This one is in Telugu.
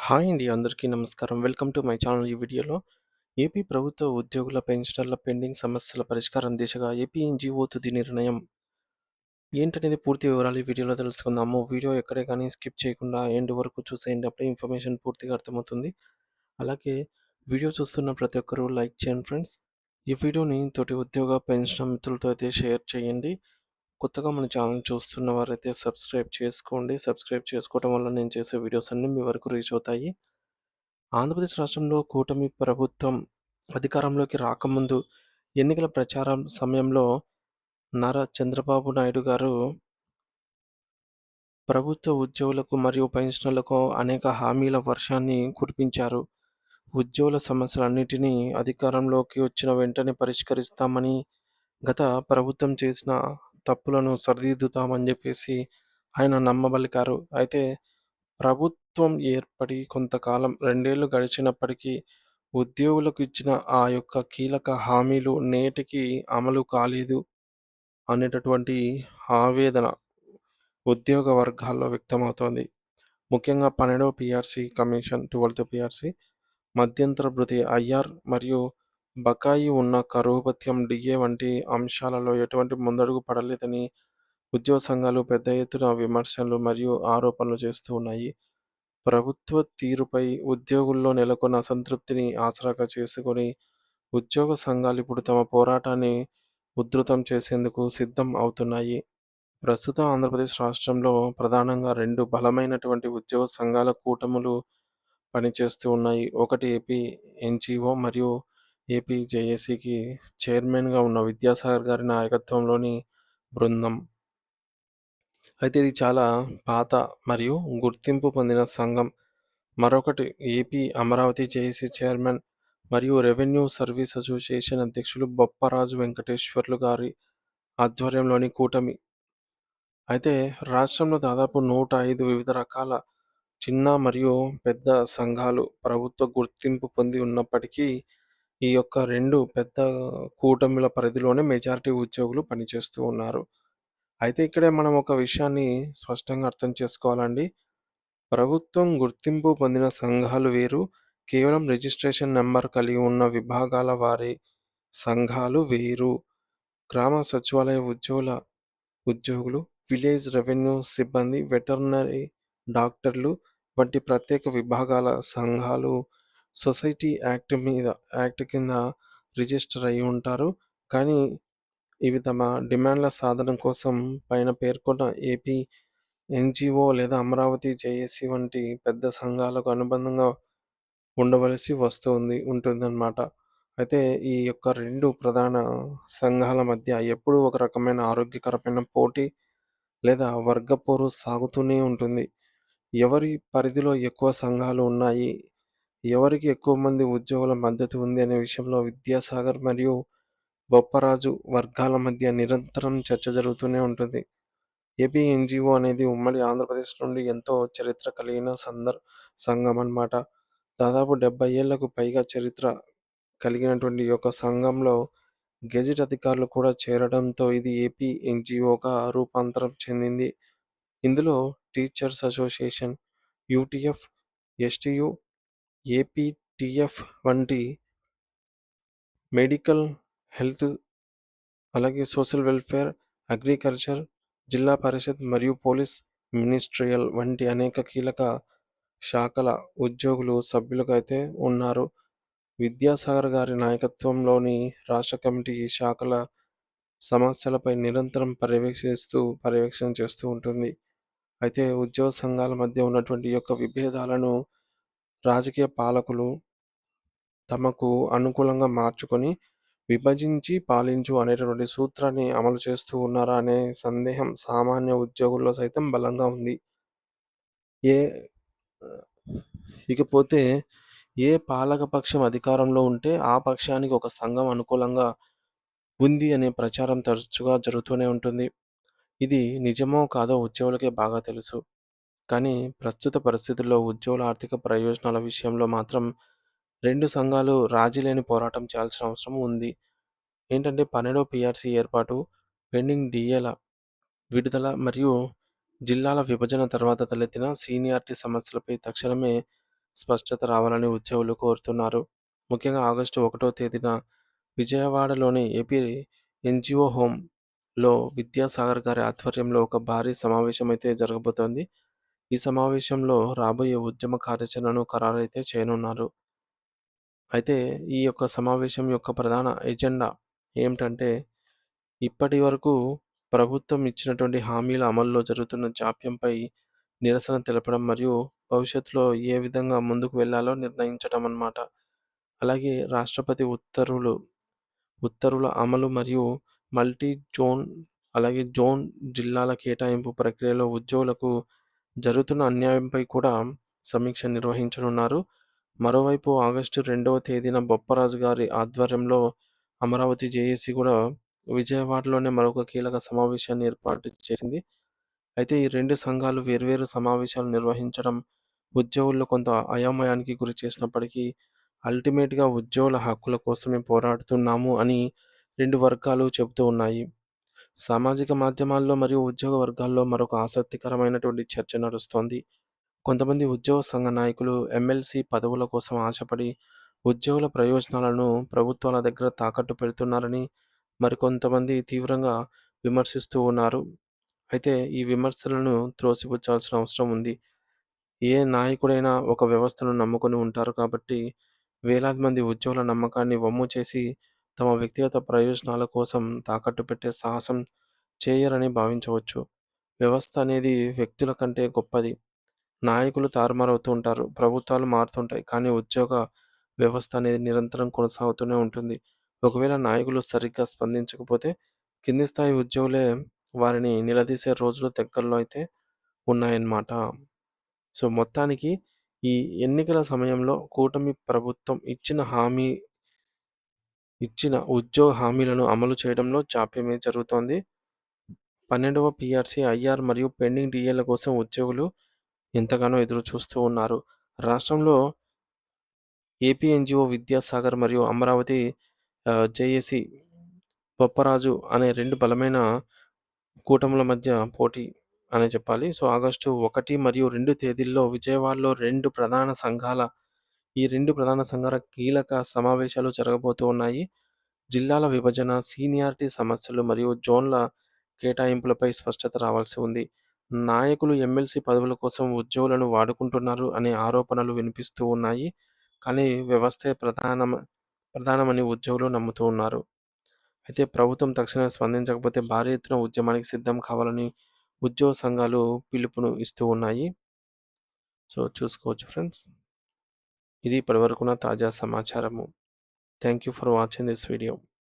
హాయ్ అండి. అందరికీ నమస్కారం. Welcome to my channel. ఈ వీడియోలో ఏపీ ప్రభుత్వ ఉద్యోగుల పెన్షనర్ల పెండింగ్ సమస్యల పరిష్కారం దిశగా ఏపీ ఎన్‌జీఓ తుది నిర్ణయం ఏంటనేది పూర్తి వివరాలు ఈ వీడియోలో తెలుసుకుందాము. వీడియో ఎక్కడే కానీ స్కిప్ చేయకుండా ఎండ్ వరకు చూసేయండి. అప్పుడే ఇన్ఫర్మేషన్ పూర్తిగా అర్థమవుతుంది. అలాగే వీడియో చూస్తున్న ప్రతి ఒక్కరూ లైక్ చేయండి ఫ్రెండ్స్. ఈ వీడియోని తోటి ఉద్యోగ పెన్షన్ మిత్రులతో అయితే షేర్ చేయండి. కొత్తగా మన ఛానల్ చూస్తున్న వారైతే సబ్స్క్రైబ్ చేసుకోండి. సబ్స్క్రైబ్ చేసుకోవడం వల్ల నేను చేసే వీడియోస్ అన్నీ మీ వరకు రీచ్ అవుతాయి. ఆంధ్రప్రదేశ్ రాష్ట్రంలో కూటమి ప్రభుత్వం అధికారంలోకి రాకముందు ఎన్నికల ప్రచారం సమయంలో నారా చంద్రబాబు నాయుడు గారు ప్రభుత్వ ఉద్యోగులకు మరియు పెన్షనర్లకు అనేక హామీల వర్షాన్ని కురిపించారు. ఉద్యోగుల సమస్యలన్నిటినీ అధికారంలోకి వచ్చిన వెంటనే పరిష్కరిస్తామని, గత ప్రభుత్వం చేసిన తప్పులను సరిదిద్దుతామని చెప్పేసి ఆయన నమ్మబలికారు. అయితే ప్రభుత్వం ఏర్పడి కొంతకాలం 2 ఏళ్లు గడిచినప్పటికీ ఉద్యోగులకు ఇచ్చిన ఆ యొక్క కీలక హామీలు నేటికి అమలు కాలేదు అనేటటువంటి ఆవేదన ఉద్యోగ వర్గాల్లో వ్యక్తమవుతోంది. ముఖ్యంగా 12వ పీఆర్సీ కమిషన్, 12థ్ పీఆర్సీ, మధ్యంతర భృతి ఐఆర్ మరియు బకాయి ఉన్న కరువు భత్యం డీఏ వంటి అంశాలలో ఎటువంటి ముందడుగు పడలేదని ఉద్యోగ సంఘాలు పెద్ద ఎత్తున విమర్శలు మరియు ఆరోపణలు చేస్తూ ఉన్నాయి. ప్రభుత్వ తీరుపై ఉద్యోగుల్లో నెలకొన్న అసంతృప్తిని ఆసరాగా చేసుకొని ఉద్యోగ సంఘాలు ఇప్పుడు తమ పోరాటాన్ని ఉధృతం చేసేందుకు సిద్ధం అవుతున్నాయి. ప్రస్తుతం ఆంధ్రప్రదేశ్ రాష్ట్రంలో ప్రధానంగా 2 బలమైనటువంటి ఉద్యోగ సంఘాల కూటములు పనిచేస్తూ ఉన్నాయి. ఒకటి ఏపీ ఎన్‌జీఓ మరియు ఏపీ జేఏసీకి చైర్మన్‌గా ఉన్న విద్యాసాగర్ గారి నాయకత్వంలోని బృందం. అయితే ఇది చాలా పాత మరియు గుర్తింపు పొందిన సంఘం. మరొకటి ఏపీ అమరావతి జేఏసీ చైర్మన్ మరియు రెవెన్యూ సర్వీస్ అసోసియేషన్ అధ్యక్షులు బొప్పరాజు వెంకటేశ్వర్లు గారి ఆధ్వర్యంలోని కూటమి. అయితే రాష్ట్రంలో దాదాపు 105 వివిధ రకాల చిన్న మరియు పెద్ద సంఘాలు ప్రభుత్వ గుర్తింపు పొంది ఉన్నప్పటికీ, ఈ యొక్క 2 పెద్ద కూటమిల పరిధిలోనే మెజారిటీ ఉద్యోగులు పనిచేస్తూ ఉన్నారు. అయితే ఇక్కడే మనం ఒక విషయాన్ని స్పష్టంగా అర్థం చేసుకోవాలండి. ప్రభుత్వం గుర్తింపు పొందిన సంఘాలు వేరు, కేవలం రిజిస్ట్రేషన్ నంబర్ కలిగి ఉన్న విభాగాల వారి సంఘాలు వేరు. గ్రామ సచివాలయ ఉద్యోగులు, విలేజ్ రెవెన్యూ సిబ్బంది, వెటర్నరీ డాక్టర్లు వంటి ప్రత్యేక విభాగాల సంఘాలు సొసైటీ యాక్ట్ కింద రిజిస్టర్ అయ్యి ఉంటారు. కానీ ఇవి తమ డిమాండ్ల సాధన కోసం పైన పేర్కొన్న ఏపీ ఎన్‌జీఓ లేదా అమరావతి జేఏసీ వంటి పెద్ద సంఘాలకు అనుబంధంగా ఉండవలసి ఉంటుందన్నమాట. అయితే ఈ యొక్క 2 ప్రధాన సంఘాల మధ్య ఎప్పుడూ ఒక రకమైన ఆరోగ్యకరమైన పోటీ లేదా వర్గపోరు సాగుతూనే ఉంటుంది. ఎవరి పరిధిలో ఎక్కువ సంఘాలు ఉన్నాయి, ఎవరికి ఎక్కువ మంది ఉద్యోగుల మద్దతు ఉంది అనే విషయంలో విద్యాసాగర్ మరియు బొప్పరాజు వర్గాల మధ్య నిరంతరం చర్చ జరుగుతూనే ఉంటుంది. ఏపీ ఎన్‌జీఓ అనేది ఉమ్మడి ఆంధ్రప్రదేశ్ నుండి ఎంతో చరిత్ర కలిగిన సంఘం అన్నమాట. దాదాపు 70 ఏళ్లకు పైగా చరిత్ర కలిగినటువంటి ఈ యొక్క సంఘంలో గెజిట్ అధికారులు కూడా చేరడంతో ఇది ఏపీ ఎన్‌జీఓగా రూపాంతరం చెందింది. ఇందులో teachers association, UTF, STU, APTF వంటి మెడికల్, హెల్త్, అలాగే సోషల్ వెల్ఫేర్, అగ్రికల్చర్, జిల్లా పరిషత్ మరియు పోలీస్ మినిస్ట్రియల్ వంటి అనేక కీలక శాఖల ఉద్యోగులు సభ్యులుగా అయితే ఉన్నారు. విద్యాసాగర్ గారి నాయకత్వంలోని రాష్ట్ర కమిటీ ఈ శాఖల సమస్యలపై నిరంతరం పర్యవేక్షణ చేస్తూ ఉంటుంది. అయితే ఉద్యోగ సంఘాల మధ్య ఉన్నటువంటి ఈ యొక్క విభేదాలను రాజకీయ పాలకులు తమకు అనుకూలంగా మార్చుకొని విభజించి పాలించు అనేటటువంటి సూత్రాన్ని అమలు చేస్తూ ఉన్నారా అనే సందేహం సామాన్య ఉద్యోగుల్లో సైతం బలంగా ఉంది. ఏ ఇకపోతే ఏ పాలకపక్షం అధికారంలో ఉంటే ఆ పక్షానికి ఒక సంఘం అనుకూలంగా ఉంది అనే ప్రచారం తరచుగా జరుగుతూనే ఉంటుంది. ఇది నిజమో కాదో ఉద్యోగులకే బాగా తెలుసు. కానీ ప్రస్తుత పరిస్థితుల్లో ఉద్యోగుల ఆర్థిక ప్రయోజనాల విషయంలో మాత్రం 2 సంఘాలు రాజీ లేని పోరాటం చేయాల్సిన అవసరం ఉంది. ఏంటంటే 12వ పీఆర్సీ ఏర్పాటు, పెండింగ్ డీఏల విడుదల మరియు జిల్లాల విభజన తర్వాత తలెత్తిన సీనియారిటీ సమస్యలపై తక్షణమే స్పష్టత రావాలని ఉద్యోగులు కోరుతున్నారు. ముఖ్యంగా ఆగస్టు 1వ తేదీన విజయవాడలోని ఏపీ ఎన్‌జీఓ హోమ్‌లో విద్యాసాగర్ గారి ఆధ్వర్యంలో ఒక భారీ సమావేశం అయితే జరగబోతోంది. ఈ సమావేశంలో రాబోయే ఉద్యమ కార్యాచరణను ఖరారైతే చేయనున్నారు. అయితే ఈ యొక్క సమావేశం యొక్క ప్రధాన ఎజెండా ఏమిటంటే, ఇప్పటి వరకు ప్రభుత్వం ఇచ్చినటువంటి హామీల అమల్లో జరుగుతున్న జాప్యంపై నిరసన తెలపడం మరియు భవిష్యత్తులో ఏ విధంగా ముందుకు వెళ్ళాలో నిర్ణయించడం అన్నమాట. అలాగే రాష్ట్రపతి ఉత్తర్వుల అమలు మరియు మల్టీ జోన్ అలాగే జోన్ జిల్లాల కేటాయింపు ప్రక్రియలో ఉద్యోగులకు జరుగుతున్న అన్యాయంపై కూడా సమీక్ష నిర్వహించనున్నారు. మరోవైపు ఆగస్టు 2వ తేదీన బొప్పరాజు గారి ఆధ్వర్యంలో అమరావతి జేఏసీ కూడా విజయవాడలోనే మరొక కీలక సమావేశాన్ని ఏర్పాటు చేసింది. అయితే ఈ 2 సంఘాలు వేర్వేరు సమావేశాలు నిర్వహించడం ఉద్యోగుల్లో కొంత అయోమయానికి గురి చేసినప్పటికీ అల్టిమేట్‌గా ఉద్యోగుల హక్కుల కోసమే పోరాడుతున్నాము అని 2 వర్గాలు చెబుతూ ఉన్నాయి. సామాజిక మాధ్యమాల్లో మరియు ఉద్యోగ వర్గాల్లో మరొక ఆసక్తికరమైనటువంటి చర్చ నడుస్తోంది. కొంతమంది ఉద్యోగ సంఘ నాయకులు ఎమ్మెల్సీ పదవుల కోసం ఆశపడి ఉద్యోగుల ప్రయోజనాలను ప్రభుత్వాల దగ్గర తాకట్టు పెడుతున్నారని మరికొంతమంది తీవ్రంగా విమర్శిస్తూ ఉన్నారు. అయితే ఈ విమర్శలను త్రోసిపుచ్చాల్సిన అవసరం ఉంది. ఏ నాయకుడైనా ఒక వ్యవస్థను నమ్ముకొని ఉంటారు కాబట్టి వేలాది మంది ఉద్యోగుల నమ్మకాన్ని వమ్ము చేసి తమ వ్యక్తిగత ప్రయోజనాల కోసం తాకట్టు పెట్టే సాహసం చేయరని భావించవచ్చు. వ్యవస్థ అనేది వ్యక్తుల కంటే గొప్పది. నాయకులు తారుమారవుతూ ఉంటారు. ప్రభుత్వాలు మారుతుంటాయి. కానీ ఉద్యోగ వ్యవస్థ అనేది నిరంతరం కొనసాగుతూనే ఉంటుంది. ఒకవేళ నాయకులు సరిగ్గా స్పందించకపోతే కింది స్థాయి ఉద్యోగులే వారిని నిలదీసే రోజులు దగ్గరలో అయితే ఉన్నాయన్నమాట. సో, మొత్తానికి ఈ ఎన్నికల సమయంలో కూటమి ప్రభుత్వం ఇచ్చిన ఉద్యోగ హామీలను అమలు చేయడంలో జాప్యమే జరుగుతోంది. 12వ పీఆర్సీ, ఐఆర్ మరియు పెండింగ్ డీఏల కోసం ఉద్యోగులు ఎంతగానో ఎదురు చూస్తూ ఉన్నారు. రాష్ట్రంలో ఏపీ ఎన్‌జీఓ విద్యాసాగర్ మరియు అమరావతి జేఏసీ బొప్పరాజు అనే 2 బలమైన కూటముల మధ్య పోటీ అనే చెప్పాలి. సో, ఆగస్టు 1 మరియు 2 తేదీల్లో విజయవాడలో ఈ 2 ప్రధాన సంఘాల కీలక సమావేశాలు జరగబోతూ ఉన్నాయి. జిల్లాల విభజన, సీనియారిటీ సమస్యలు మరియు జోన్ల కేటాయింపులపై స్పష్టత రావాల్సి ఉంది. నాయకులు ఎమ్మెల్సీ పదవుల కోసం ఉద్యోగులను వాడుకుంటున్నారు అనే ఆరోపణలు వినిపిస్తూ ఉన్నాయి. కానీ వ్యవస్థే ప్రధానమని ఉద్యోగులు నమ్ముతూ ఉన్నారు. అయితే ప్రభుత్వం తక్షణమే స్పందించకపోతే భారీ ఎత్తున ఉద్యమానికి సిద్ధం కావాలని ఉద్యోగ సంఘాలు పిలుపును ఇస్తూ ఉన్నాయి. సో, చూసుకోవచ్చు ఫ్రెండ్స్. ఇది ఇప్పటివరకున్న తాజా సమాచారము. Thank you for watching this video.